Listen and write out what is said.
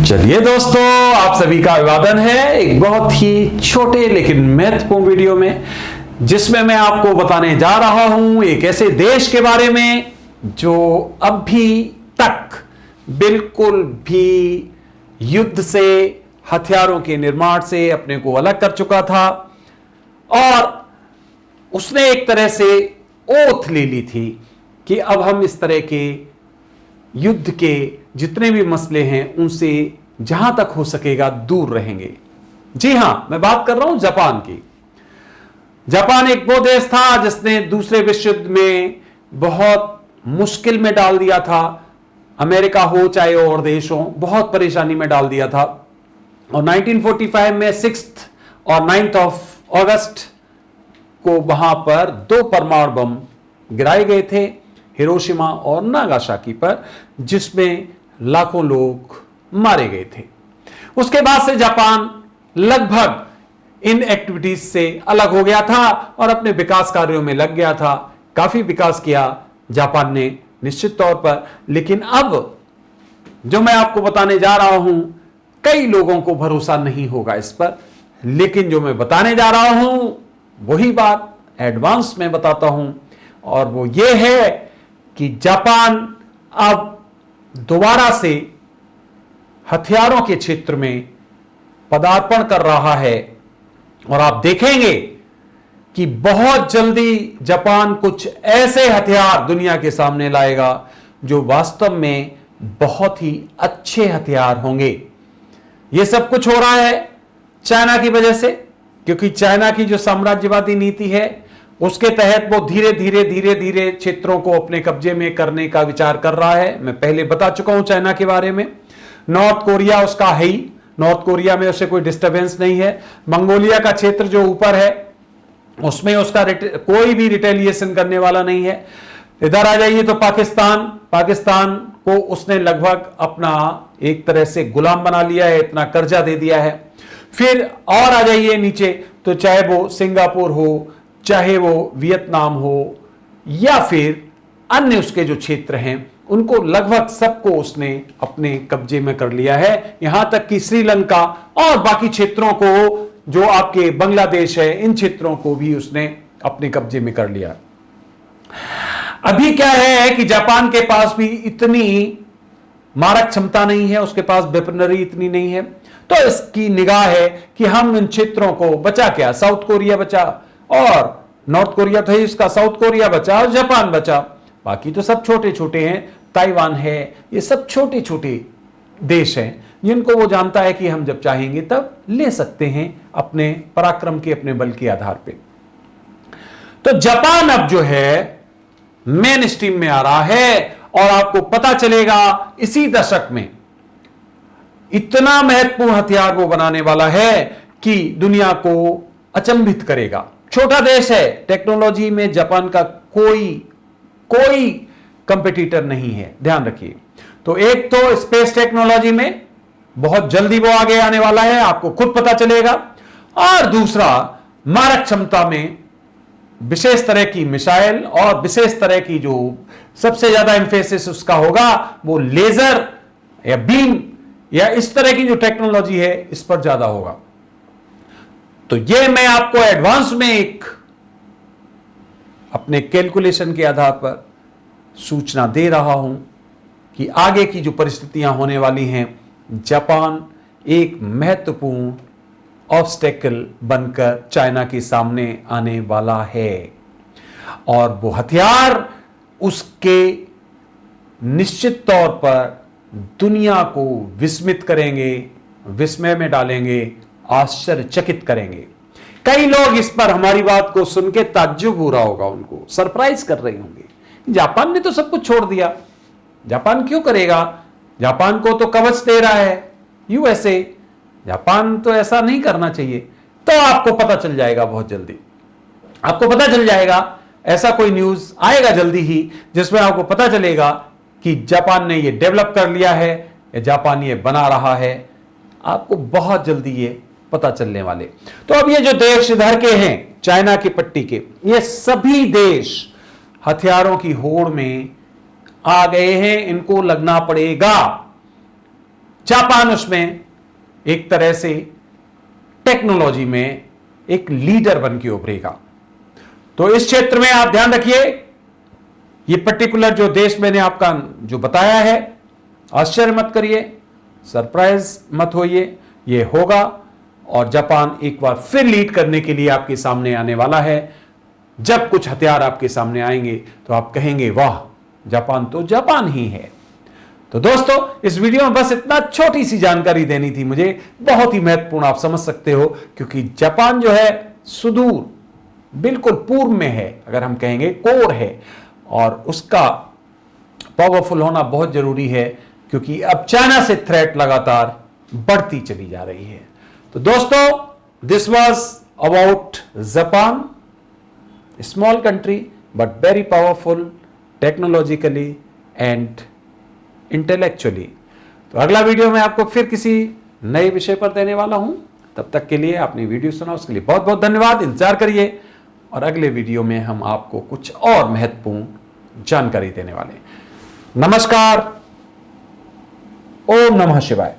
चलिए दोस्तों, आप सभी का अभिवादन है एक बहुत ही छोटे लेकिन महत्वपूर्ण वीडियो में, जिसमें मैं आपको बताने जा रहा हूं एक ऐसे देश के बारे में जो अभी तक बिल्कुल भी युद्ध से, हथियारों के निर्माण से अपने को अलग कर चुका था और उसने एक तरह से ओथ ले ली थी कि अब हम इस तरह के युद्ध के जितने भी मसले हैं उनसे जहां तक हो सकेगा दूर रहेंगे। जी हां, मैं बात कर रहा हूं जापान की। जापान एक वो देश था जिसने दूसरे विश्व युद्ध में बहुत मुश्किल में डाल दिया था, अमेरिका हो चाहे और देश हो, बहुत परेशानी में डाल दिया था। और 1945 में 6 और 9 अगस्त को वहां पर 2 परमाणु बम गिराए गए थे, हिरोशिमा और नागासाकी पर, जिसमें लाखों लोग मारे गए थे। उसके बाद से जापान लगभग इन एक्टिविटीज से अलग हो गया था और अपने विकास कार्यों में लग गया था। काफी विकास किया जापान ने निश्चित तौर पर, लेकिन अब जो मैं आपको बताने जा रहा हूं कई लोगों को भरोसा नहीं होगा इस पर, लेकिन जो मैं बताने जा रहा हूं वही बात एडवांस में बताता हूं, और वो ये है कि जापान अब दोबारा से हथियारों के क्षेत्र में पदार्पण कर रहा है। और आप देखेंगे कि बहुत जल्दी जापान कुछ ऐसे हथियार दुनिया के सामने लाएगा जो वास्तव में बहुत ही अच्छे हथियार होंगे। यह सब कुछ हो रहा है चाइना की वजह से, क्योंकि चाइना की जो साम्राज्यवादी नीति है उसके तहत वो धीरे धीरे क्षेत्रों को अपने कब्जे में करने का विचार कर रहा है। मैं पहले बता चुका हूं चाइना के बारे में। नॉर्थ कोरिया उसका है ही, नॉर्थ कोरिया में उसे कोई डिस्टरबेंस नहीं है। मंगोलिया का क्षेत्र जो ऊपर है उसमें उसका कोई भी रिटेलिएशन करने वाला नहीं है। इधर आ जाइए तो पाकिस्तान को उसने लगभग अपना एक तरह से गुलाम बना लिया है, इतना कर्जा दे दिया है। फिर और आ जाइए नीचे तो चाहे वो सिंगापुर हो, चाहे वो वियतनाम हो, या फिर अन्य उसके जो क्षेत्र हैं उनको लगभग सबको उसने अपने कब्जे में कर लिया है। यहां तक कि श्रीलंका और बाकी क्षेत्रों को, जो आपके बांग्लादेश है, इन क्षेत्रों को भी उसने अपने कब्जे में कर लिया। अभी क्या है कि जापान के पास भी इतनी मारक क्षमता नहीं है, उसके पास वेपनरी इतनी नहीं है, तो इसकी निगाह है कि हम इन क्षेत्रों को बचा क्या, साउथ कोरिया बचा और नॉर्थ कोरिया था इसका, साउथ कोरिया बचा और जापान बचा, बाकी तो सब छोटे छोटे हैं। ताइवान है, ये सब छोटे छोटे देश हैं जिनको वो जानता है कि हम जब चाहेंगे तब ले सकते हैं अपने पराक्रम के, अपने बल के आधार पे। तो जापान अब जो है मेन स्ट्रीम में आ रहा है और आपको पता चलेगा इसी दशक में इतना महत्वपूर्ण हथियार वो बनाने वाला है कि दुनिया को अचंभित करेगा। छोटा देश है, टेक्नोलॉजी में जापान का कोई कंपटीटर नहीं है, ध्यान रखिए। तो एक तो स्पेस टेक्नोलॉजी में बहुत जल्दी वो आगे आने वाला है, आपको खुद पता चलेगा। और दूसरा, मारक क्षमता में विशेष तरह की मिसाइल और विशेष तरह की जो सबसे ज्यादा एम्फेसिस उसका होगा वो लेजर या बीम या इस तरह की जो टेक्नोलॉजी है इस पर ज्यादा होगा। तो ये मैं आपको एडवांस में एक अपने कैलकुलेशन के आधार पर सूचना दे रहा हूं कि आगे की जो परिस्थितियां होने वाली हैं, जापान एक महत्वपूर्ण ऑब्स्टेकल बनकर चाइना के सामने आने वाला है और वो हथियार उसके निश्चित तौर पर दुनिया को विस्मित करेंगे, विस्मय में डालेंगे, आश्चर्यचकित करेंगे। कई लोग इस पर हमारी बात को सुन के ताज्जुब हो रहा होगा, उनको सरप्राइज कर रहे होंगे, जापान ने तो सब कुछ छोड़ दिया, जापान क्यों करेगा, जापान को तो कवच दे रहा है यूएसए, जापान तो ऐसा नहीं करना चाहिए। तो आपको पता चल जाएगा बहुत जल्दी, आपको पता चल जाएगा, ऐसा कोई न्यूज आएगा जल्दी ही जिसमें आपको पता चलेगा कि जापान ने ये डेवलप कर लिया है या जापान ये बना रहा है। आपको बहुत जल्दी ये पता चलने वाले। तो अब ये जो देश इधर के हैं चाइना की पट्टी के, ये सभी देश हथियारों की होड़ में आ गए हैं, इनको लगना पड़ेगा। जापान उसमें एक तरह से टेक्नोलॉजी में एक लीडर बन के उभरेगा। तो इस क्षेत्र में आप ध्यान रखिए, ये पर्टिकुलर जो देश मैंने आपका जो बताया है, आश्चर्य मत करिए, सरप्राइज मत होइए, ये होगा और जापान एक बार फिर लीड करने के लिए आपके सामने आने वाला है। जब कुछ हथियार आपके सामने आएंगे तो आप कहेंगे वाह, जापान तो जापान ही है। तो दोस्तों, इस वीडियो में बस इतना छोटी सी जानकारी देनी थी मुझे, बहुत ही महत्वपूर्ण आप समझ सकते हो, क्योंकि जापान जो है सुदूर बिल्कुल पूर्व में है, अगर हम कहेंगे कोर है, और उसका पावरफुल होना बहुत जरूरी है, क्योंकि अब चाइना से थ्रेट लगातार बढ़ती चली जा रही है। तो दोस्तों, this was about Japan, small country but very powerful technologically and intellectually. तो अगला वीडियो में आपको फिर किसी नए विषय पर देने वाला हूं। तब तक के लिए आपने वीडियो सुना उसके लिए बहुत बहुत धन्यवाद। इंतजार करिए और अगले वीडियो में हम आपको कुछ और महत्वपूर्ण जानकारी देने वाले हैं। नमस्कार, ओम नमः शिवाय।